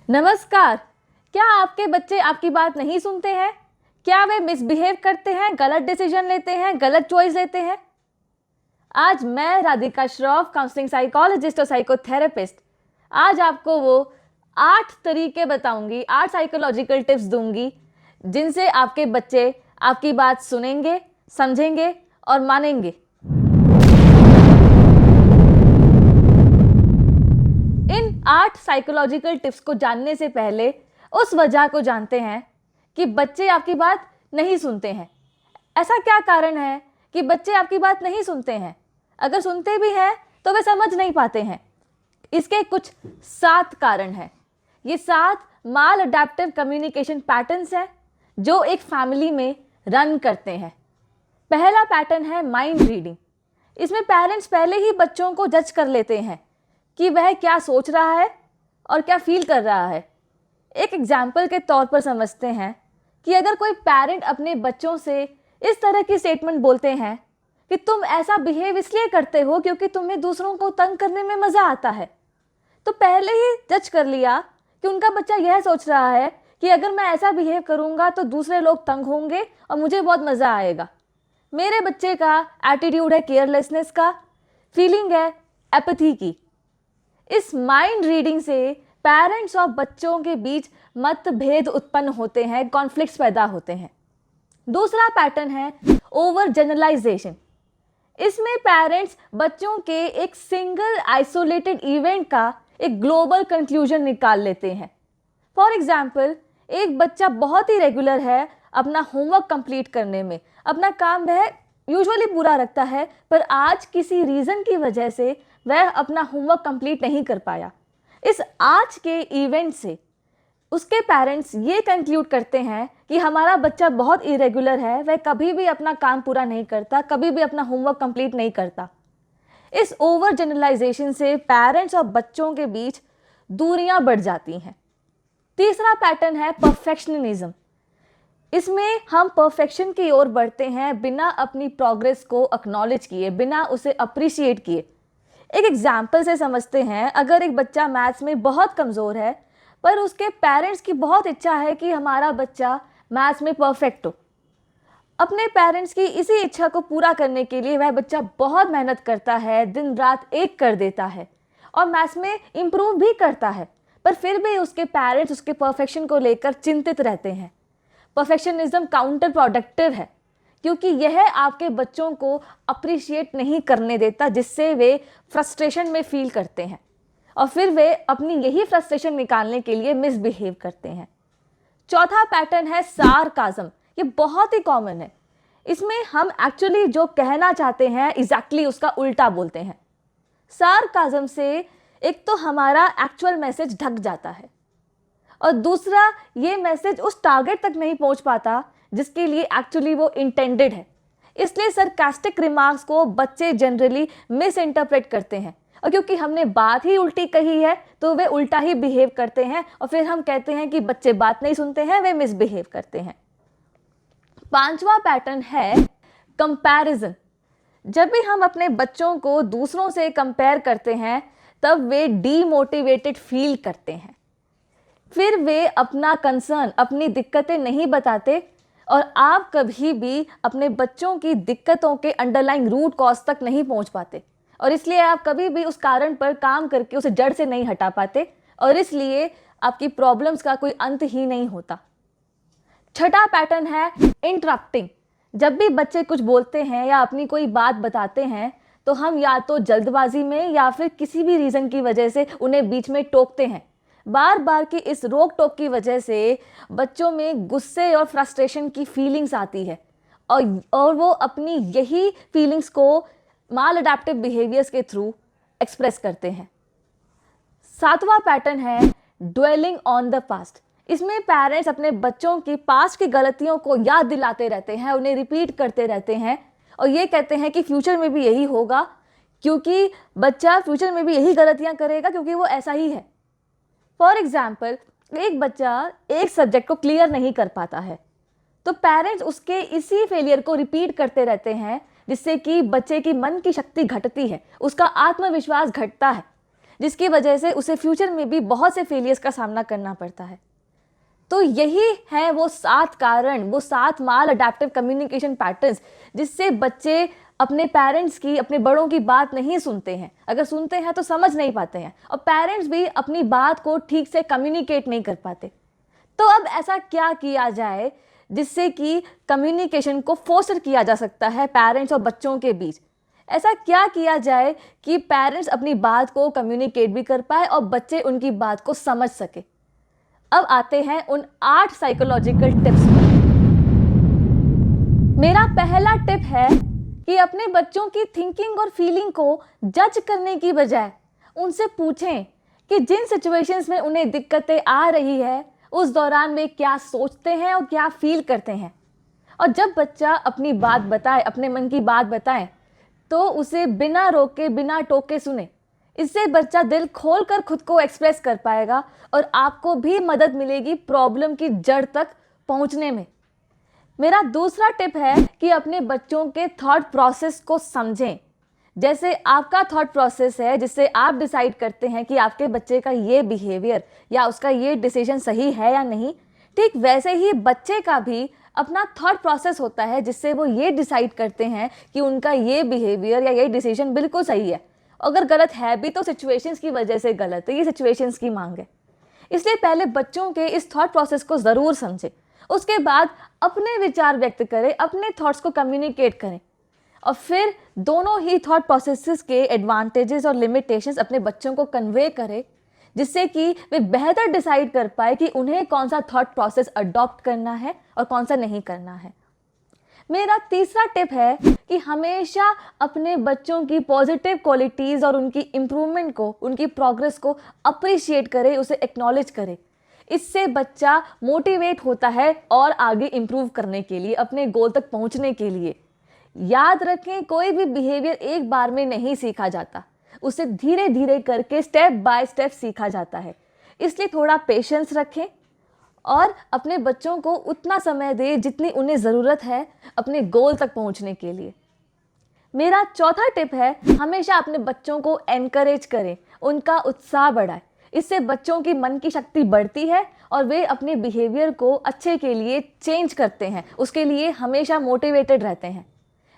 नमस्कार। क्या आपके बच्चे आपकी बात नहीं सुनते हैं? क्या वे मिसबिहेव करते हैं, गलत डिसीजन लेते हैं, गलत चॉइस लेते हैं? आज मैं राधिका श्रॉफ, काउंसलिंग साइकोलॉजिस्ट और साइकोथेरेपिस्ट, आज आपको वो 8 तरीके बताऊंगी, 8 साइकोलॉजिकल टिप्स दूंगी जिनसे आपके बच्चे आपकी बात सुनेंगे, समझेंगे और मानेंगे। इन 8 साइकोलॉजिकल टिप्स को जानने से पहले उस वजह को जानते हैं कि बच्चे आपकी बात नहीं सुनते हैं। ऐसा क्या कारण है कि बच्चे आपकी बात नहीं सुनते हैं? अगर सुनते भी हैं तो वे समझ नहीं पाते हैं। इसके कुछ 7 कारण हैं। ये 7 माल अडैप्टिव कम्युनिकेशन पैटर्न्स हैं जो एक फैमिली में रन करते हैं। पहला पैटर्न है माइंड रीडिंग। इसमें पेरेंट्स पहले ही बच्चों को जज कर लेते हैं कि वह क्या सोच रहा है और क्या फील कर रहा है। एक एग्जाम्पल के तौर पर समझते हैं कि अगर कोई पेरेंट अपने बच्चों से इस तरह की स्टेटमेंट बोलते हैं कि तुम ऐसा बिहेव इसलिए करते हो क्योंकि तुम्हें दूसरों को तंग करने में मज़ा आता है, तो पहले ही जज कर लिया कि उनका बच्चा यह सोच रहा है कि अगर मैं ऐसा बिहेव करूँगा तो दूसरे लोग तंग होंगे और मुझे बहुत मज़ा आएगा। मेरे बच्चे का एटीट्यूड है केयरलेसनेस का, फीलिंग है एपैथी की। इस माइंड रीडिंग से पेरेंट्स और बच्चों के बीच मतभेद उत्पन्न होते हैं, कॉन्फ्लिक्ट्स पैदा होते हैं। दूसरा पैटर्न है ओवर जनरलाइजेशन। इसमें पेरेंट्स बच्चों के एक सिंगल आइसोलेटेड इवेंट का एक ग्लोबल कंक्लूजन निकाल लेते हैं। फॉर एग्जाम्पल, एक बच्चा बहुत ही रेगुलर है अपना होमवर्क कंप्लीट करने में, अपना काम वह यूजुअली पूरा रखता है, पर आज किसी रीज़न की वजह से वह अपना होमवर्क कंप्लीट नहीं कर पाया। इस आज के इवेंट से उसके पेरेंट्स ये कंक्लूड करते हैं कि हमारा बच्चा बहुत इरेगुलर है, वह कभी भी अपना काम पूरा नहीं करता, कभी भी अपना होमवर्क कंप्लीट नहीं करता। इस ओवर जनरलाइजेशन से पेरेंट्स और बच्चों के बीच दूरियां बढ़ जाती हैं। तीसरा पैटर्न है परफेक्शनिज्म। इसमें हम परफेक्शन की ओर बढ़ते हैं बिना अपनी प्रोग्रेस को एक्नॉलेज किए, बिना उसे अप्रिशिएट किए। एक एग्जाम्पल से समझते हैं। अगर एक बच्चा मैथ्स में बहुत कमज़ोर है पर उसके पेरेंट्स की बहुत इच्छा है कि हमारा बच्चा मैथ्स में परफेक्ट हो, अपने पेरेंट्स की इसी इच्छा को पूरा करने के लिए वह बच्चा बहुत मेहनत करता है, दिन रात एक कर देता है और मैथ्स में इम्प्रूव भी करता है, पर फिर भी उसके पेरेंट्स उसके परफेक्शन को लेकर चिंतित रहते हैं। परफेक्शनिज्म काउंटर प्रोडक्टिव है क्योंकि यह आपके बच्चों को अप्रिशिएट नहीं करने देता, जिससे वे फ्रस्ट्रेशन में फील करते हैं और फिर वे अपनी यही फ्रस्ट्रेशन निकालने के लिए मिसबिहेव करते हैं। चौथा पैटर्न है सार्काज्म। ये बहुत ही कॉमन है। इसमें हम एक्चुअली जो कहना चाहते हैं एग्जैक्टली उसका उल्टा बोलते हैं। सार्काज्म से एक तो हमारा एक्चुअल मैसेज ढक जाता है और दूसरा ये मैसेज उस टारगेट तक नहीं पहुंच पाता जिसके लिए एक्चुअली वो इंटेंडेड है। इसलिए सरकास्टिक रिमार्क्स को बच्चे जनरली मिस इंटरप्रेट करते हैं और क्योंकि हमने बात ही उल्टी कही है तो वे उल्टा ही बिहेव करते हैं और फिर हम कहते हैं कि बच्चे बात नहीं सुनते हैं, वे मिसबिहेव करते हैं। पांचवा पैटर्न है कंपैरिजन। जब भी हम अपने बच्चों को दूसरों से कंपेयर करते हैं तब वे डीमोटिवेटेड फील करते हैं। फिर वे अपना कंसर्न, अपनी दिक्कतें नहीं बताते और आप कभी भी अपने बच्चों की दिक्कतों के अंडरलाइंग रूट कॉज तक नहीं पहुंच पाते और इसलिए आप कभी भी उस कारण पर काम करके उसे जड़ से नहीं हटा पाते और इसलिए आपकी प्रॉब्लम्स का कोई अंत ही नहीं होता। छठा पैटर्न है इंटरप्टिंग। जब भी बच्चे कुछ बोलते हैं या अपनी कोई बात बताते हैं तो हम या तो जल्दबाजी में या फिर किसी भी रीज़न की वजह से उन्हें बीच में टोकते हैं। बार बार की इस रोक टोक की वजह से बच्चों में गुस्से और फ्रस्ट्रेशन की फीलिंग्स आती है और वो अपनी यही फीलिंग्स को माल अडैप्टिव बिहेवियर्स के थ्रू एक्सप्रेस करते हैं। सातवां पैटर्न है ड्वेलिंग ऑन द पास्ट। इसमें पेरेंट्स अपने बच्चों की पास्ट की गलतियों को याद दिलाते रहते हैं, उन्हें रिपीट करते रहते हैं और ये कहते हैं कि फ्यूचर में भी यही होगा क्योंकि बच्चा फ्यूचर में भी यही गलतियां करेगा क्योंकि वो ऐसा ही है। फॉर एग्जाम्पल, एक बच्चा एक सब्जेक्ट को क्लियर नहीं कर पाता है तो पेरेंट्स उसके इसी फेलियर को रिपीट करते रहते हैं जिससे कि बच्चे की मन की शक्ति घटती है, उसका आत्मविश्वास घटता है। जिसकी वजह से उसे फ्यूचर में भी बहुत से फेलियर्स का सामना करना पड़ता है। तो यही है वो 7 कारण, वो 7 माल अडैप्टिव कम्युनिकेशन पैटर्न्स जिससे बच्चे अपने पेरेंट्स की, अपने बड़ों की बात नहीं सुनते हैं। अगर सुनते हैं तो समझ नहीं पाते हैं, और पेरेंट्स भी अपनी बात को ठीक से कम्युनिकेट नहीं कर पाते। तो अब ऐसा क्या किया जाए जिससे कि कम्युनिकेशन को फोस्टर किया जा सकता है पेरेंट्स और बच्चों के बीच? ऐसा क्या किया जाए कि पेरेंट्स अपनी बात को कम्युनिकेट भी कर पाए और बच्चे उनकी बात को समझ सके? अब आते हैं उन 8 साइकोलॉजिकल टिप्स पर। मेरा पहला टिप है कि अपने बच्चों की थिंकिंग और फीलिंग को जज करने की बजाय उनसे पूछें कि जिन सिचुएशंस में उन्हें दिक्कतें आ रही है उस दौरान वे क्या सोचते हैं और क्या फील करते हैं। और जब बच्चा अपनी बात बताए, अपने मन की बात बताए, तो उसे बिना रोके, बिना टोके सुने। इससे बच्चा दिल खोलकर खुद को एक्सप्रेस कर पाएगा और आपको भी मदद मिलेगी प्रॉब्लम की जड़ तक पहुंचने में। मेरा दूसरा टिप है कि अपने बच्चों के थॉट प्रोसेस को समझें। जैसे आपका थॉट प्रोसेस है जिससे आप डिसाइड करते हैं कि आपके बच्चे का ये बिहेवियर या उसका ये डिसीजन सही है या नहीं, ठीक वैसे ही बच्चे का भी अपना थॉट प्रोसेस होता है जिससे वो ये डिसाइड करते हैं कि उनका ये बिहेवियर या ये डिसीजन बिल्कुल सही है। अगर गलत है भी तो सिचुएशंस की वजह से गलत है, ये सिचुएशंस की मांग है। इसलिए पहले बच्चों के इस थॉट प्रोसेस को ज़रूर समझें, उसके बाद अपने विचार व्यक्त करें, अपने थॉट्स को कम्युनिकेट करें, और फिर दोनों ही थॉट प्रोसेसेस के एडवांटेजेस और लिमिटेशंस अपने बच्चों को कन्वे करें, जिससे कि वे बेहतर डिसाइड कर पाए कि उन्हें कौन सा थॉट प्रोसेस अडॉप्ट करना है और कौन सा नहीं करना है। मेरा तीसरा टिप है कि हमेशा अपने बच्चों की पॉजिटिव क्वालिटीज़ और उनकी इम्प्रूवमेंट को, उनकी प्रोग्रेस को अप्रिशिएट करें, उसे एक्नॉलेज करें। इससे बच्चा मोटिवेट होता है और आगे इम्प्रूव करने के लिए, अपने गोल तक पहुंचने के लिए। याद रखें, कोई भी बिहेवियर एक बार में नहीं सीखा जाता, उसे धीरे धीरे करके स्टेप बाय स्टेप सीखा जाता है। इसलिए थोड़ा पेशेंस रखें और अपने बच्चों को उतना समय दें जितनी उन्हें ज़रूरत है अपने गोल तक पहुंचने के लिए। मेरा चौथा टिप है, हमेशा अपने बच्चों को एनकरेज करें, उनका उत्साह बढ़ाएं। इससे बच्चों की मन की शक्ति बढ़ती है और वे अपने बिहेवियर को अच्छे के लिए चेंज करते हैं, उसके लिए हमेशा मोटिवेटेड रहते हैं।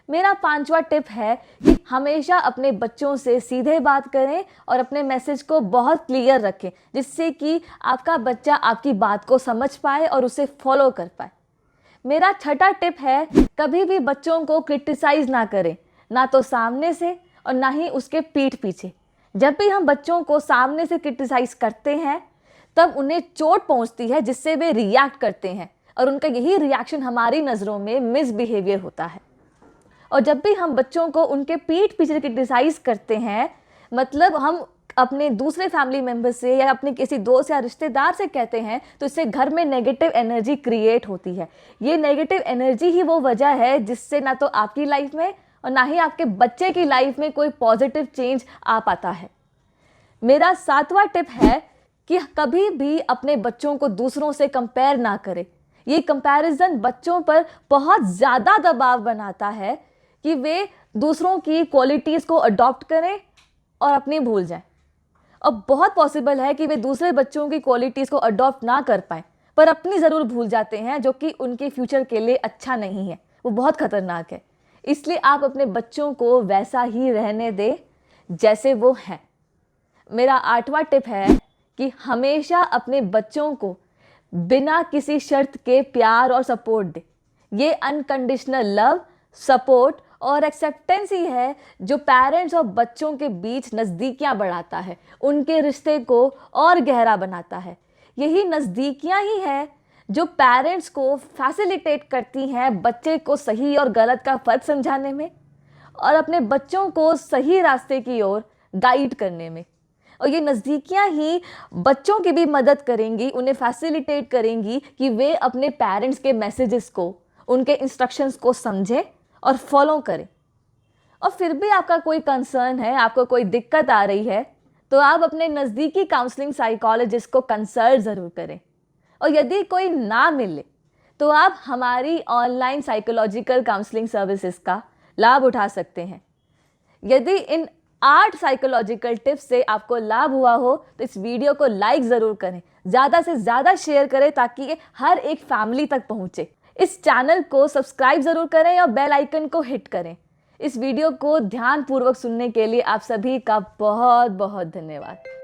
मेरा 5वां टिप है कि हमेशा अपने बच्चों से सीधे बात करें और अपने मैसेज को बहुत क्लियर रखें, जिससे कि आपका बच्चा आपकी बात को समझ पाए और उसे फॉलो कर पाए। मेरा 6वां टिप है, कभी भी बच्चों को क्रिटिसाइज़ ना करें, ना तो सामने से और ना ही उसके पीठ पीछे। जब भी हम बच्चों को सामने से क्रिटिसाइज़ करते हैं तब उन्हें चोट पहुंचती है, जिससे वे रिएक्ट करते हैं, और उनका यही रिएक्शन हमारी नज़रों में मिसबिहेवियर होता है। और जब भी हम बच्चों को उनके पीठ पीछे क्रिटिसाइज़ करते हैं, मतलब हम अपने दूसरे फैमिली मेम्बर से या अपने किसी दोस्त या रिश्तेदार से कहते हैं, तो इससे घर में नेगेटिव एनर्जी क्रिएट होती है। ये नेगेटिव एनर्जी ही वो वजह है जिससे ना तो आपकी लाइफ में और ना ही आपके बच्चे की लाइफ में कोई पॉजिटिव चेंज आ पाता है। मेरा 7वां टिप है कि कभी भी अपने बच्चों को दूसरों से कंपेयर ना करें। ये कंपैरिजन बच्चों पर बहुत ज़्यादा दबाव बनाता है कि वे दूसरों की क्वालिटीज़ को अडॉप्ट करें और अपनी भूल जाएं। अब बहुत पॉसिबल है कि वे दूसरे बच्चों की क्वालिटीज़ को अडॉप्ट ना कर पाएँ, पर अपनी ज़रूर भूल जाते हैं, जो कि उनके फ्यूचर के लिए अच्छा नहीं है, वो बहुत ख़तरनाक है। इसलिए आप अपने बच्चों को वैसा ही रहने दें जैसे वो हैं। मेरा 8वां टिप है कि हमेशा अपने बच्चों को बिना किसी शर्त के प्यार और सपोर्ट दें। ये अनकंडीशनल लव, सपोर्ट और एक्सेप्टेंस ही है जो पेरेंट्स और बच्चों के बीच नज़दीकियाँ बढ़ाता है, उनके रिश्ते को और गहरा बनाता है। यही नज़दीकियाँ ही है जो पेरेंट्स को फैसिलिटेट करती हैं बच्चे को सही और गलत का फ़र्क समझाने में और अपने बच्चों को सही रास्ते की ओर गाइड करने में। और ये नज़दीकियाँ ही बच्चों की भी मदद करेंगी, उन्हें फैसिलिटेट करेंगी कि वे अपने पेरेंट्स के मैसेजेस को, उनके इंस्ट्रक्शंस को समझें और फॉलो करें। और फिर भी आपका कोई कंसर्न है, आपको कोई दिक्कत आ रही है, तो आप अपने नज़दीकी काउंसलिंग साइकोलॉजिस्ट को कंसल्ट ज़रूर करें। और यदि कोई ना मिले तो आप हमारी ऑनलाइन साइकोलॉजिकल काउंसलिंग सर्विसेज का लाभ उठा सकते हैं। यदि इन 8 साइकोलॉजिकल टिप्स से आपको लाभ हुआ हो तो इस वीडियो को लाइक ज़रूर करें, ज़्यादा से ज़्यादा शेयर करें ताकि ये हर एक फैमिली तक पहुँचे। इस चैनल को सब्सक्राइब ज़रूर करें और बेल आइकन को हिट करें। इस वीडियो को ध्यानपूर्वक सुनने के लिए आप सभी का बहुत बहुत धन्यवाद।